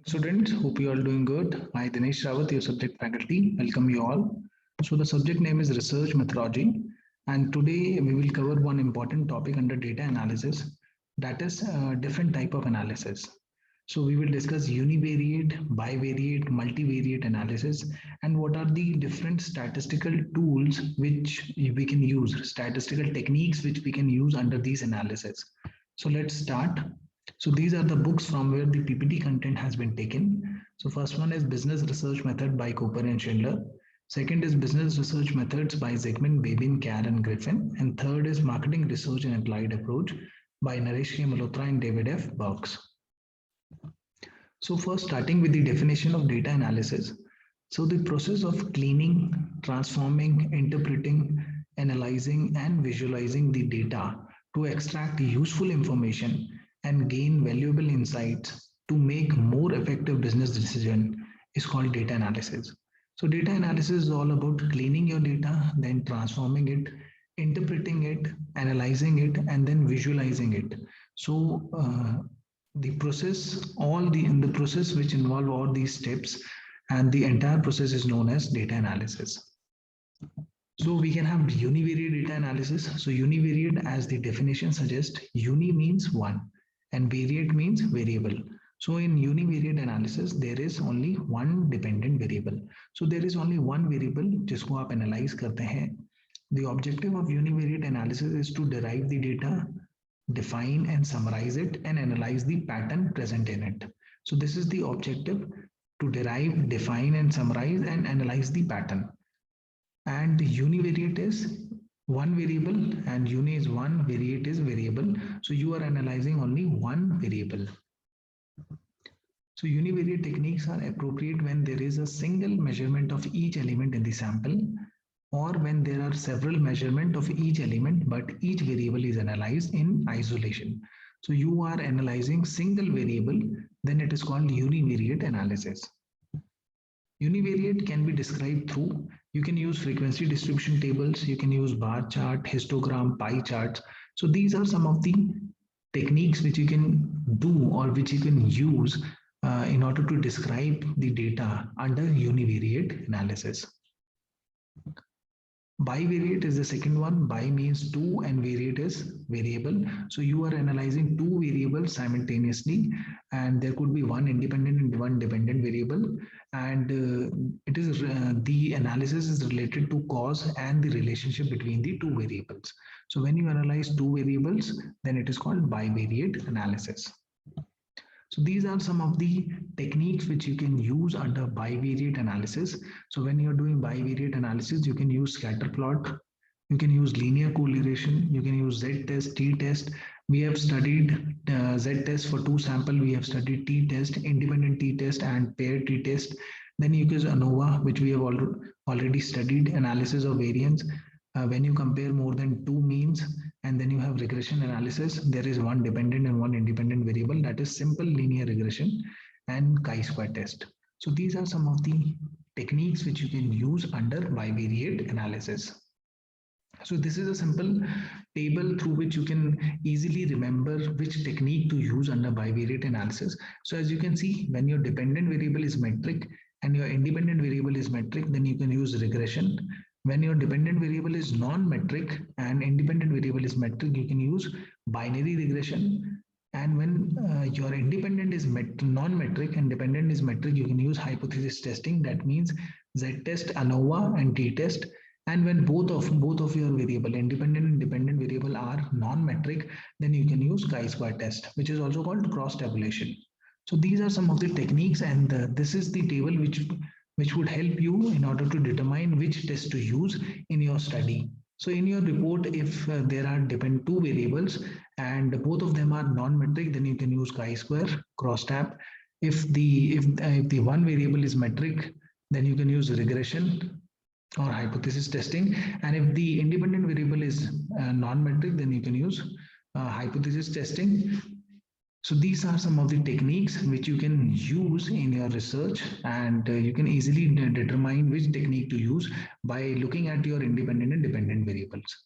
Students, hope you all doing good. I, Dinesh Rawat, your subject faculty, welcome you all. So the subject name is research methodology, and today we will cover one important topic under data analysis, that is different type of analysis. So we will discuss univariate, bivariate, multivariate analysis, and what are the different statistical tools which we can use, statistical techniques which we can use under these analysis. So let's start. So these are the books from where the PPT content has been taken. So first one is Business Research Method by Cooper and Schindler. Second is Business Research Methods by Zegman, Babin, Carr, and Griffin. And third is Marketing Research and Applied Approach by Naresh K. Malhotra and David F. Burks. So first, starting with the definition of data analysis. So the process of cleaning, transforming, interpreting, analyzing, and visualizing the data to extract useful information and gain valuable insights to make more effective business decision is called data analysis. So data analysis is all about cleaning your data, then transforming it, interpreting it, analyzing it, and then visualizing it. So the process, all the in the process which involve all these steps, and the entire process is known as data analysis. So we can have univariate data analysis. So univariate, as the definition suggests, uni means one and variate means variable. So in univariate analysis, there is only one dependent variable. So there is only one variable जिसको आप analyze करते हैं. The objective of univariate analysis is to derive the data, define and summarize it, and analyze the pattern present in it. So this is the objective, to derive, define and summarize and analyze the pattern. And univariate is one variable and uni is one, variate is variable. So you are analyzing only one variable. So univariate techniques are appropriate when there is a single measurement of each element in the sample, or when there are several measurements of each element, but each variable is analyzed in isolation. So you are analyzing single variable, then it is called univariate analysis. Univariate can be described through, you can use frequency distribution tables, you can use bar chart, histogram, pie charts. So these are some of the techniques which you can do or which you can use in order to describe the data under univariate analysis. Bivariate is the second one. Bi means two and variate is variable. So you are analyzing two variables simultaneously, and there could be one independent and one dependent variable. And it is the analysis is related to cause and the relationship between the two variables. So when you analyze two variables, then it is called bivariate analysis. So these are some of the techniques which you can use under bivariate analysis. So when you're doing bivariate analysis, you can use scatter plot, you can use linear correlation, you can use z-test, t-test. We have studied z-test for two sample, we have studied t-test, independent t-test and paired t-test. Then you use ANOVA, which we have already studied, analysis of variance. When you compare more than two means, and then you have regression analysis, there is one dependent and one independent variable, that is simple linear regression and chi-square test. So these are some of the techniques which you can use under bivariate analysis. So this is a simple table through which you can easily remember which technique to use under bivariate analysis. So as you can see, when your dependent variable is metric and your independent variable is metric, then you can use regression. When your dependent variable is non-metric and independent variable is metric, you can use binary regression. And when your independent is non-metric and dependent is metric, you can use hypothesis testing. That means z-test, ANOVA, and t-test. And when both of your variable, independent and dependent variable, are non-metric, then you can use chi-square test, which is also called cross tabulation. So these are some of the techniques, and this is the table which would help you in order to determine which test to use in your study. So in your report, if there are two variables and both of them are non-metric, then you can use chi-square, cross-tab. If the one variable is metric, then you can use regression or hypothesis testing. And if the independent variable is non-metric, then you can use hypothesis testing. So these are some of the techniques which you can use in your research, and you can easily determine which technique to use by looking at your independent and dependent variables.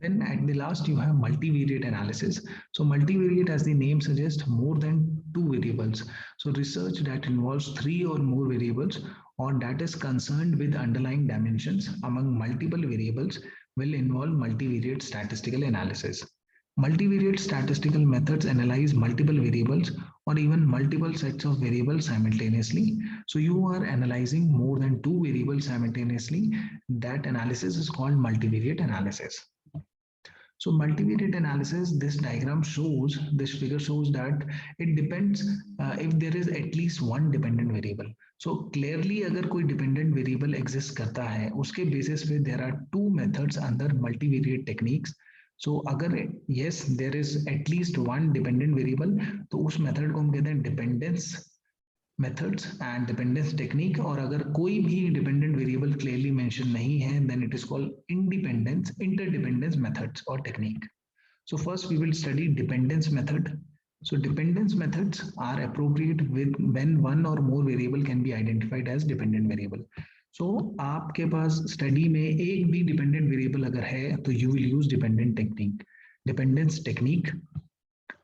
Then at the last, you have multivariate analysis. So multivariate, as the name suggests, more than two variables. So research that involves three or more variables or that is concerned with underlying dimensions among multiple variables will involve multivariate statistical analysis. Multivariate statistical methods analyze multiple variables or even multiple sets of variables simultaneously. So you are analyzing more than two variables simultaneously. That analysis is called multivariate analysis. So multivariate analysis, this diagram shows, this figure shows that it depends if there is at least one dependent variable. So clearly अगर कोई dependent variable exist करता है, उसके basis पे there are two methods under multivariate techniques. So अगर yes there is at least one dependent variable, तो उस method को हम कहते हैं dependence methods and dependence technique. और अगर कोई भी dependent variable clearly mentioned नहीं है, then it is called independence interdependence methods or technique. So first we will study dependence method. So dependence methods are appropriate with when one or more variable can be identified as dependent variable. So आपके पास study में एक भी dependent variable अगर है तो you will use dependent technique, dependence technique.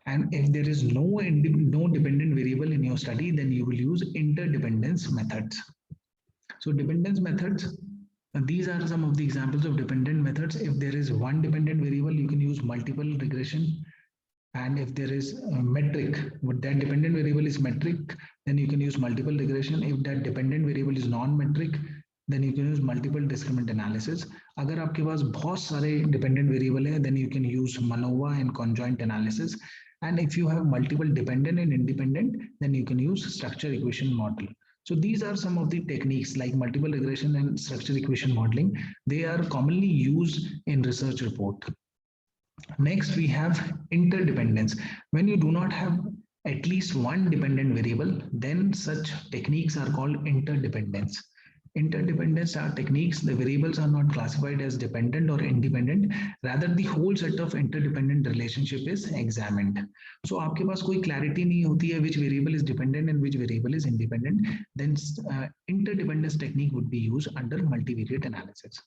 And if there is no dependent variable in your study, then you will use interdependence methods. So dependence methods, these are some of the examples of dependent methods. If there is one dependent variable, you can use multiple regression. And if there is a metric, but that dependent variable is metric, then you can use multiple regression. If that dependent variable is non-metric, then you can use multiple discriminant analysis. अगर आपके पास बहुत सारे dependent variable है, then you can use MANOVA and conjoint analysis. And if you have multiple dependent and independent, then you can use structure equation model. So these are some of the techniques like multiple regression and structure equation modeling. They are commonly used in research report. Next, we have interdependence. When you do not have at least one dependent variable, then such techniques are called interdependence. Interdependence are techniques, the variables are not classified as dependent or independent, rather the whole set of interdependent relationship is examined. So आपके पास कोई clarity नहीं होती है which variable is dependent and which variable is independent, then interdependence technique would be used under multivariate analysis.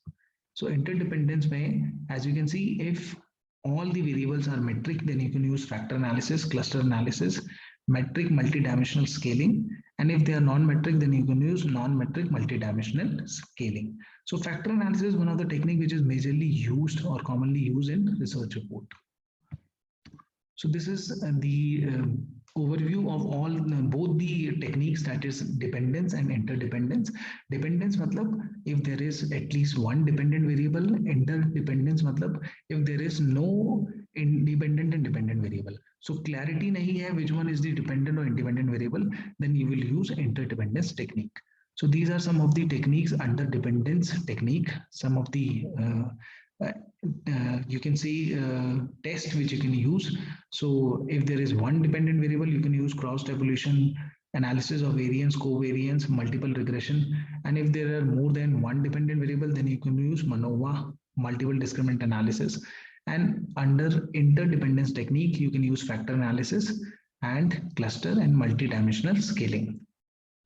So interdependence में, as you can see, if all the variables are metric, then you can use factor analysis, cluster analysis, metric multidimensional scaling. And if they are non-metric, then you can use non-metric multidimensional scaling. So factor analysis is one of the technique which is majorly used or commonly used in research report. So this is the overview of all both the techniques, that is dependence and interdependence. Dependence matlab if there is at least one dependent variable, interdependence matlab if there is no independent and dependent variable. So clarity nahi hai which one is the dependent or independent variable, then you will use interdependence technique. So these are some of the techniques under dependence technique, some of the you can see test which you can use. So if there is one dependent variable, you can use cross evolution, analysis of variance, covariance, multiple regression. And if there are more than one dependent variable, then you can use MANOVA, multiple discriminant analysis. And under interdependence technique, you can use factor analysis and cluster and multidimensional scaling.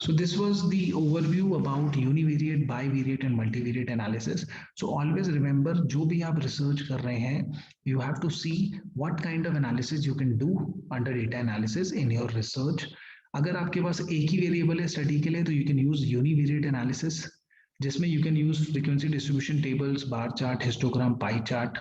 So this was the overview about univariate, bivariate and multivariate analysis. So always remember, जो भी आप research कर रहे हैं, you have to see what kind of analysis you can do under data analysis in your research. अगर आपके पास एक ही variable है study के लिए, तो you can use univariate analysis, जिसमें you can use frequency distribution tables, bar chart, histogram, pie chart.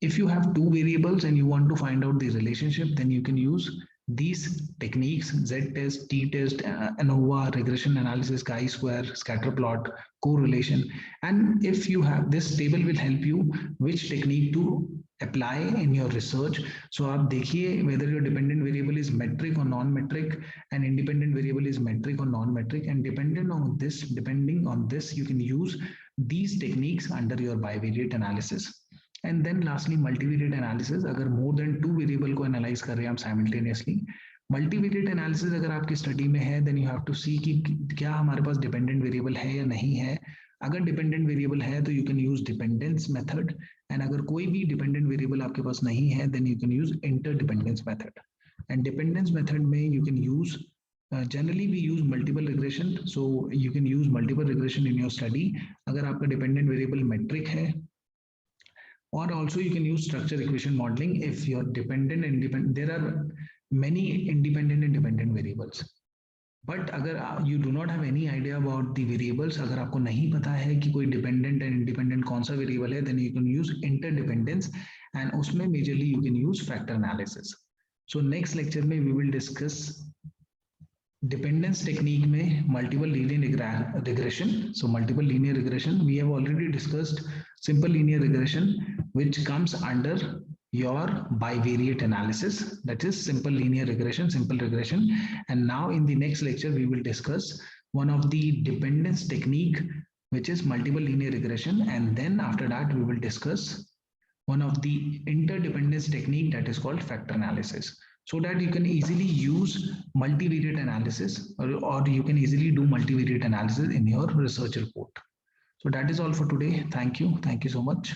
If you have two variables and you want to find out the relationship, then you can use these techniques: z-test, t-test, ANOVA, regression analysis, chi-square, scatter plot, correlation. And if you have this table will help you which technique to apply in your research. So आप देखिए whether your dependent variable is metric or non-metric and independent variable is metric or non-metric, and depending on this you can use these techniques under your bivariate analysis. And then lastly, multivariate analysis. अगर more than two variable को analyze कर रहे हैं आप simultaneously. Multivariate analysis अगर आपकी study में है, then you have to see कि क्या हमारे पास dependent variable है या नहीं है. अगर dependent variable है तो you can use dependence method, and अगर कोई भी dependent variable आपके पास नहीं है, then you can use interdependence method. And dependence method में you can use generally we use multiple regression, so you can use multiple regression in your study. अगर आपका dependent variable metric है or also you can use structure equation modeling if you're dependent and independent. There are many independent and dependent variables. But अगर you do not have any idea about the variables, अगर आपको नहीं पता है कि कोई dependent and independent कौन सा वेरिएबल है, then you can use interdependence and उसमें majorly you can use factor analysis. So next lecture में we will discuss dependence technique में multiple linear regression. So multiple linear regression we have already discussed simple linear regression which comes under your bivariate analysis, that is simple linear regression, simple regression. And now in the next lecture we will discuss one of the dependence technique which is multiple linear regression, and then after that we will discuss one of the interdependence technique that is called factor analysis, so that you can easily use multivariate analysis or you can easily do multivariate analysis in your research report. So that is all for today. Thank you so much.